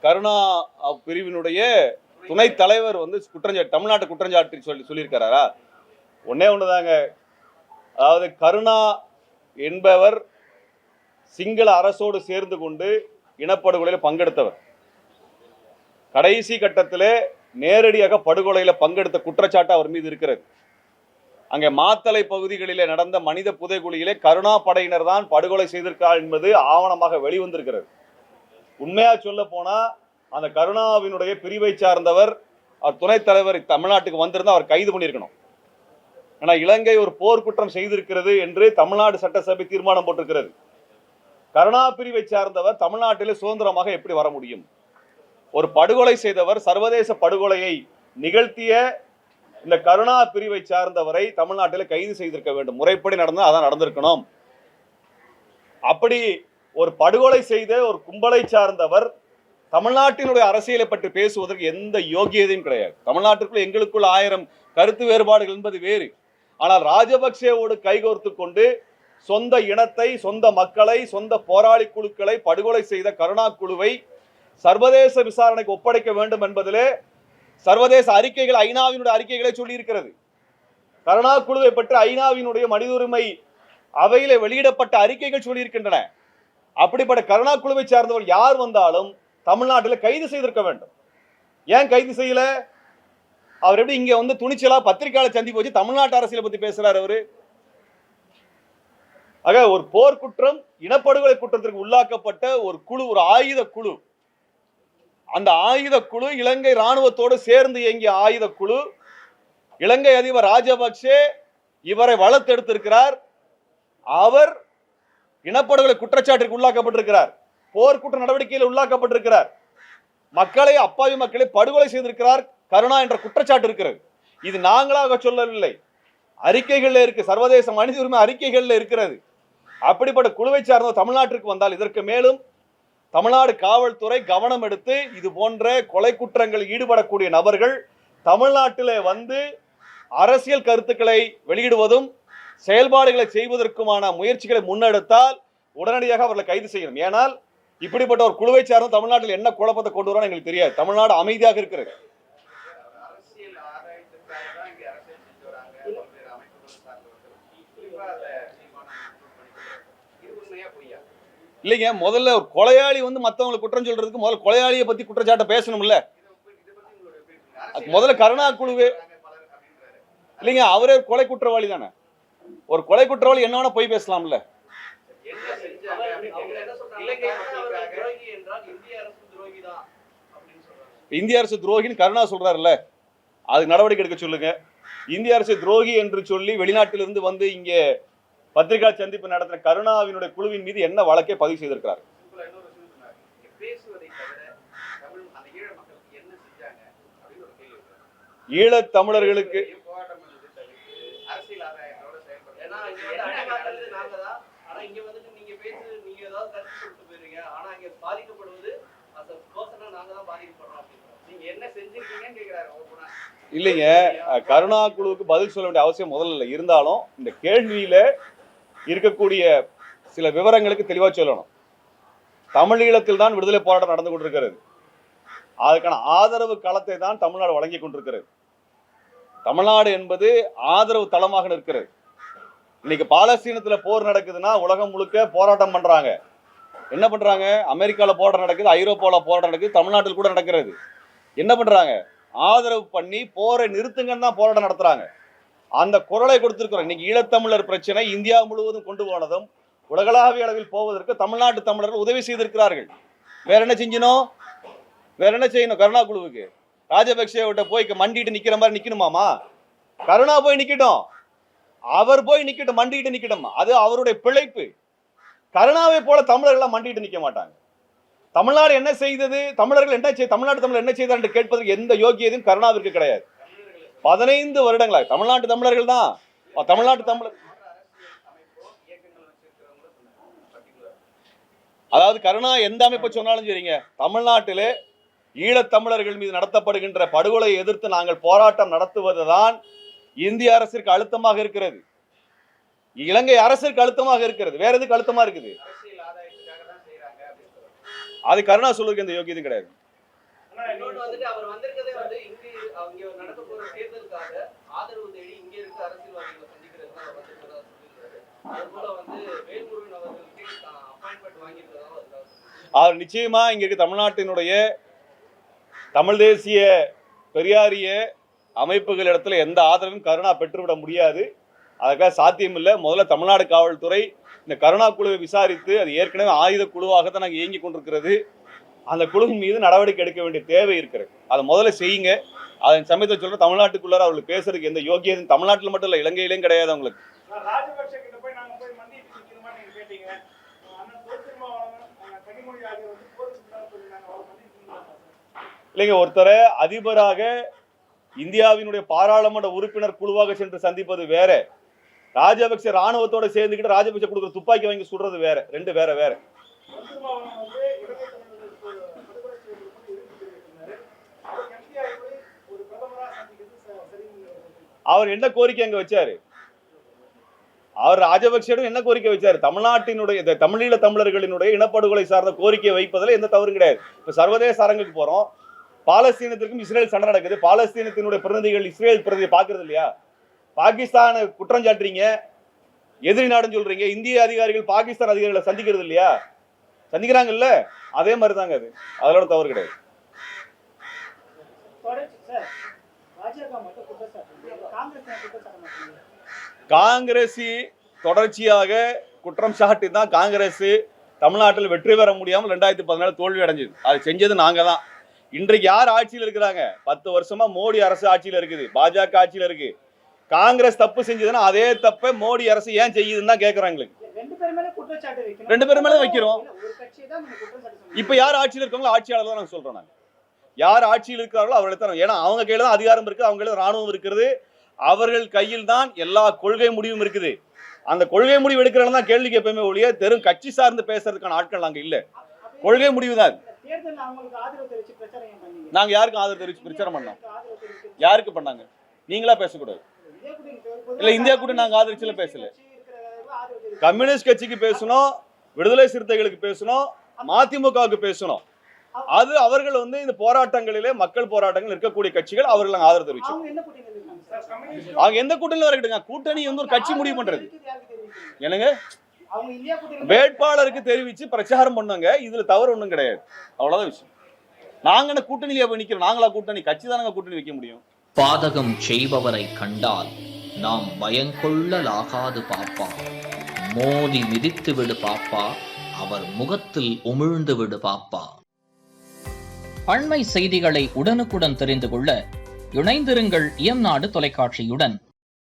கருணா பிரிவினுடைய துணைத் தலைவர் வந்து தமிழ்நாட்டு குற்றஞ்சாட்டு சொல்லியிருக்கிறாரா? ஒன்னே ஒண்ணுதாங்க. அதாவது கருணா என்பவர் சிங்கள அரசோடு சேர்ந்து கொண்டு இனப்படுகொலையில் பங்கெடுத்தவர். கடைசி கட்டத்திலே நேரடியாக படுகொலையில் பங்கெடுத்த குற்றச்சாட்டு அவர் மீது இருக்கிறது. அங்கே மாத்தளை பகுதிகளிலே நடந்த மனித புதைகுழியிலே கருணா படையினர் தான் படுகொலை செய்திருக்கிறார் என்பது ஆவணமாக வெளிவந்திருக்கிறது. உண்மையா சொல்ல போனா அந்த கருணாவினுடைய பிரிவை சார்ந்தவர் துணைத் தலைவர் தமிழ்நாட்டுக்கு வந்திருந்தா அவர் கைது பண்ணியிருக்கணும். ஆனா இலங்கை ஒரு போர்க்குற்றம் செய்திருக்கிறது என்று தமிழ்நாடு சட்டசபை தீர்மானம் போட்டிருக்கிறது. கருணா பிரிவை சார்ந்தவர் தமிழ்நாட்டிலே சுதந்திரமாக எப்படி வர முடியும்? ஒரு படுகொலை செய்தவர், சர்வதேச படுகொலையை நிகழ்த்திய இந்த கருணா பிரிவை சார்ந்தவரை தமிழ்நாட்டில் கைது செய்திருக்க வேண்டும். முறைப்படி நடந்தா அதான் நடந்திருக்கணும். அப்படி ஒரு படுகொலை செய்த ஒரு கும்பலை சார்ந்தவர் தமிழ்நாட்டினுடைய அரசியலை பற்றி பேசுவதற்கு எந்த யோகியதையும் கிடையாது. தமிழ்நாட்டிற்குள் எங்களுக்குள் 1000 கருத்து வேறுபாடுகள் என்பது வேறு. ஆனால் ராஜபக்சேவோடு கைகோர்த்து கொண்டு சொந்த இனத்தை, சொந்த மக்களை, சொந்த போராளி குழுக்களை படுகொலை செய்த கருணா குழுவை சர்வதேச விசாரணைக்கு ஒப்படைக்க வேண்டும் என்பதிலே சர்வதேச அறிக்கைகள், ஐநாவினுடைய அறிக்கைகளை சொல்லி இருக்கிறது. கருணா குழுவை பற்றி ஐநாவினுடைய மனித உரிமை அவையிலே வெளியிடப்பட்ட அறிக்கைகள் சொல்லியிருக்கின்றன. அப்படிப்பட்ட கருணா குழுவை சார்ந்தவர் யார் வந்தாலும் தமிழ்நாட்டில் கைது செய்திருக்க வேண்டும். ஏன் கைது செய்யல? அவர் எப்படி இங்க வந்து துணிச்சலா பத்திரிகையாளர் சந்திப்பு வச்சு தமிழ்நாட்டு அரசியலை பத்தி பேசுறாரு அவரு? ஆக ஒரு போர்க்குற்றம், இனப்படுகொலை குற்றத்திற்கு உள்ளாக்கப்பட்ட ஒரு குழு, ஒரு ஆயுத குழு. அந்த ஆயுத குழு இலங்கை ராணுவத்தோடு சேர்ந்து இயங்கிய ஆயுத குழு. இலங்கை அதிபர் ராஜபக்சே இவரை வளர்த்தெடுத்திருக்கிறார். அவர் இனப்படுகொலை குற்றச்சாட்டிற்கு உள்ளாக்கப்பட்டிருக்கிறார். போர்க்குற்ற நடவடிக்கையில் உள்ளாக்கப்பட்டிருக்கிறார். மக்களை, அப்பாவி மக்களை படுகொலை செய்திருக்கிறார். கருணா என்ற குற்றச்சாட்டு இருக்கிறது. இது நாங்களாக சொல்லவில்லை, அறிக்கைகள்ல இருக்கு, சர்வதேச மனித உரிமை அறிக்கைகள்ல இருக்கிறது. அப்படிப்பட்ட குழுவை சார்ந்த தமிழ்நாட்டிற்கு வந்தால் இதற்கு மேலும் தமிழ்நாடு காவல்துறை கவனம் எடுத்து இது போன்ற கொலை குற்றங்களில் ஈடுபடக்கூடிய நபர்கள் தமிழ்நாட்டிலே வந்து அரசியல் கருத்துக்களை வெளியிடுவதும் செயல்பாடுகளை செய்வதற்குமான முயற்சிகளை முன்னெடுத்தால் உடனடியாக அவர்களை கைது செய்யணும். ஏனால் இப்படிப்பட்ட ஒரு குழுவை சார்ந்த தமிழ்நாட்டில் என்ன குழப்பத்தை கொண்டு வரோன்னு எங்களுக்கு தெரியாது. தமிழ்நாடு அமைதியாக இருக்கிறது. இல்லைங்க, முதல்ல ஒரு கொலையாளி வந்து மற்றவங்களை குற்றம் சொல்றதுக்கு முதல்ல கொலையாளியை பத்தி குற்றச்சாட்டை பேசணும்ல. முதல்ல கருணா குழுவே இல்லைங்க, அவரே கொலை குற்றவாளி தானே. ஒரு கொலை குற்றவாளி என்ன வேணா போய் பேசலாம்ல. இந்திய அரசு துரோகின்னு கருணா சொல்றாருல்ல, அதுக்கு நடவடிக்கை எடுக்க சொல்லுங்க. இந்திய அரசு துரோகி என்று சொல்லி வெளிநாட்டிலிருந்து வந்து இங்கே பத்திரிகா சந்திப்பு நடத்தின கருணாவினுடைய குழுவின் மீது என்ன வழக்கை பதிவு செய்திருக்கிறார்? ஈழத் தமிழர்களுக்கு இல்லைங்க, கருணா குழுவுக்கு பதில் சொல்ல வேண்டிய அவசியம் முதல்ல இல்லை. இருந்தாலும் இந்த கேள்வியில இருக்கக்கூடிய சில விவரங்களுக்கு தெளிவா சொல்லணும். தமிழீழத்தில் தான் விடுதலை போராட்டம் நடந்து கொண்டிருக்கிறது. அதுக்கான ஆதரவு களத்தை தான் தமிழ்நாடு வழங்கி கொண்டிருக்கிறது. தமிழ்நாடு என்பது ஆதரவு தளமாக இருக்கிறது. இன்னைக்கு பாலஸ்தீனத்துல போர் நடக்குதுன்னா உலகம் முழுக்க போராட்டம் பண்றாங்க. என்ன பண்றாங்க? அமெரிக்கால போராட்டம் நடக்குது, ஐரோப்பால போராட்டம் நடக்குது, தமிழ்நாட்டில் கூட நடக்கிறது. என்ன பண்றாங்க? ஆதரவு பண்ணி போரை நிறுத்துங்கன்னு தான் போராட்டம் நடத்துறாங்க. அந்த குரலை கொடுத்திருக்கிறோம். இன்னைக்கு ஈழத்தமிழர் பிரச்சனை இந்தியா முழுவதும் கொண்டு போனதும் உலகளாவிய அளவில் போவதற்கு தமிழ்நாட்டு தமிழர்கள் உதவி செய்திருக்கிறார்கள். வேற என்ன செஞ்சணும்? வேற என்ன செய்யணும்? கருணா குழுவுக்கு ராஜபக்சேவிட்ட போய் மண்டிட்டு நிக்கிற மாதிரி நிக்கணுமாமா? கருணா போய் நிக்கட்டும், அவர் போய் நிக்கட்டும், மண்டிட்டு நிக்கட்டும். அது அவருடைய பிழைப்பு. கருணாவை போல தமிழர்கள் மண்டிட்டு நிக்க மாட்டாங்க. தமிழ்நாடு என்ன செய்தது, தமிழர்கள் என்ன செய்ய, தமிழ்நாட்டு தமிழர் என்ன செய்தார் என்று கேட்பதற்கு எந்த யோகியதையும் கருணாவிற்கு கிடையாது. 15 வருடங்களாக தமிழ்நாட்டு தமிழர்கள் தான். தமிழ்நாட்டு தமிழர் அதாவது கருணா எந்த அமைப்பை சொன்னாலும் சரிங்க, தமிழ்நாட்டிலே ஈழத்தமிழர்கள் மீது நடத்தப்படுகின்ற படுகொலையை எதிர்த்து நாங்கள் போராட்டம் நடத்துவதுதான் இந்திய அரசிற்கு அழுத்தமாக இருக்கிறது, இலங்கை அரசிற்கு அழுத்தமாக இருக்கிறது. வேற எதுக்கு அழுத்தமா இருக்குது? அது கருணா சொல்றதுக்கு எந்த யோகியதும் கிடையாது. இன்னொன்று வந்துட்டு அவர் வந்திருக்கதே வந்து இங்க நடக்க போற தேர்தலுக்காக ஆதரவு தேடி இங்க இருக்க அரசியல்வாதிகளை சந்திக்கிறதுக்கு அவர் வந்திருக்கிறதா சொல்லியிருக்காரு. அது போல வந்து வேல்முருகன் அவர்களுக்கு அப்பாயின்மெண்ட் வாங்கியிருக்கிறதா அவர் நிச்சயமா இங்க இருக்க தமிழ்நாட்டினுடைய தமிழ் தேசிய பெரியாரிய அமைப்புகள் இடத்துல எந்த ஆதரவும் கருணா பெற்றுவிட முடியாது. அதுக்காக சாத்தியம் இல்லை. முதல்ல தமிழ்நாடு காவல்துறை இந்த கருணா குழுவை விசாரித்து அது ஏற்கனவே ஆயுத குழுவாகத்தான் நாங்கள் இயங்கி கொண்டிருக்கிறது. அந்த குழுவின் மீது நடவடிக்கை எடுக்க வேண்டிய தேவை இருக்கிறது. அதை முதல்ல செய்யுங்க. அதன் சமயத்தை சொல்ற தமிழ்நாட்டுக்குள்ளார அவங்களுக்கு பேசுறதுக்கு எந்த யோகியதும் தமிழ்நாட்டில் மட்டும் இல்லை, இலங்கையிலும் கிடையாது. அவங்களுக்கு இல்லைங்க, ஒருத்தரை அதிபராக இந்தியாவினுடைய பாராளுமன்ற உறுப்பினர் குழுவாக சென்று சந்திப்பது வேற, ராஜபக்சே ராணுவத்தோட சேர்ந்துக்கிட்டு ராஜபக்சே கொடுக்குற துப்பாக்கி வாங்கி சுடுறது வேற, ரெண்டு வேற வேற. அவர் என்ன கோரிக்கை அங்க வச்சாரு? அவர் ராஜபக்சேடும் என்ன கோரிக்கை வச்சாரு? தமிழ்நாட்டினுடைய தமிழீழ தமிழர்களினுடைய இனப்படுகொலை சார்ந்த கோரிக்கையை வைப்பதில் எந்த தவறும் கிடையாது. இப்ப சர்வதேச அரங்குக்கு போறோம், பாலஸ்தீனத்திற்கும் இஸ்ரேல் சண்டை நடக்குது. பாலஸ்தீனத்தினுடைய பிரதிநிதிகள் இஸ்ரேல் பிரதிநிதி பாக்குறது இல்லையா? பாகிஸ்தான் குற்றம் சாட்டுறீங்க, எதிரி நாடுன்னு சொல்றீங்க. இந்திய அதிகாரிகள் பாகிஸ்தான் அதிகாரிகளை சந்திக்கிறது இல்லையா? சந்திக்கிறாங்கல்ல, அதே மாதிரி தாங்க அது. அதோட தவறு கிடையாது. காங்கிரஸ் தொடர்ச்சியாக குற்றம் சாட்டி தான் காங்கிரஸ் தமிழ்நாட்டில் வெற்றி பெற முடியாமல் 2014 தோல்வி அடைஞ்சது. அது செஞ்சது நாங்க தான். இன்றைக்கு யார் ஆட்சியில் இருக்கிறாங்க? 10 வருஷமா மோடி அரசு ஆட்சியில் இருக்குது, பாஜக ஆட்சியில் இருக்கு. காங்கிரஸ் தப்பு செஞ்சதுன்னா அதே தப்பை மோடி அரசு ஏன் செய்யுதுன்னு தான் கேட்கறாங்க. ரெண்டு பேரும் மேல வைக்கிறோம். இப்ப யார் ஆட்சியில் இருக்காங்களோ ஆட்சியாளர் தான் நாங்க சொல்றோம். நாங்க யார் ஆட்சியில் இருக்கிறார்களோ அவர்களை தான், ஏன்னா அவங்க கையில தான் அதிகாரம் இருக்கு, அவங்க கையில ராணுவம் இருக்கிறது, அவர்கள் கையில் தான் எல்லா கொள்கை முடிவும் இருக்குது. அந்த கொள்கை முடிவு எடுக்கிறவங்க தான் கேள்வி கேட்போமே ஒழிய தெரும் கட்சி சார்ந்து பேசுறதுக்கான ஆட்கள் நாங்க இல்ல. கொள்கை முடிவு தான். நாங்க யாருக்கும் ஆதரவு தெரிவிச்சு பிரச்சாரம் பண்ணோம்? யாருக்கு பண்ணாங்க? நீங்களா பேசக்கூடாது. இல்ல இந்தியா கூட நாங்க ஆதரிச்சுல பேசல. கம்யூனிஸ்ட் கட்சிக்கு பேசணும், விடுதலை சிறுத்தைகளுக்கு பேசணும், மதிமுகவுக்கு பேசணும். அது அவர்கள் வந்து இந்த போராட்டங்களிலே மக்கள் போராட்டங்கள் இருக்கக்கூடிய கட்சிகள், அவர்கள் நாங்க ஆதரவு தெரிவிச்சோம். அவங்க எந்த கூட்டணியில வரக்கிட்டுங்க? கூட்டணி வந்து ஒரு கட்சி முடிவு பண்றது. என்னங்க, வேட்பாளருக்கு தெரிவிச்சு பிரச்சாரம் பண்ணுங்க, இதுல தவறு ஒண்ணும் கிடையாது. அவ்வளவுதான் விஷயம். நாங்க என்ன கூட்டணியில போய் நிக்கிறோம்? நாங்களா கூட்டணி? கட்சி தானங்க கூட்டணி வைக்க முடியும். பாதகம் செய்பவரை கண்டால் நாம் பயங்கொள்ளலாகாது பாப்பா, மோதி மிதித்து விடு பாப்பா, அவர் முகத்தில் உமிழ்ந்து விடு பாப்பா. அண்மை செய்திகளை உடனுக்குடன் தெரிந்து கொள்ள இணைந்திருங்கள் இயம்நாடு தொலைக்காட்சியுடன்.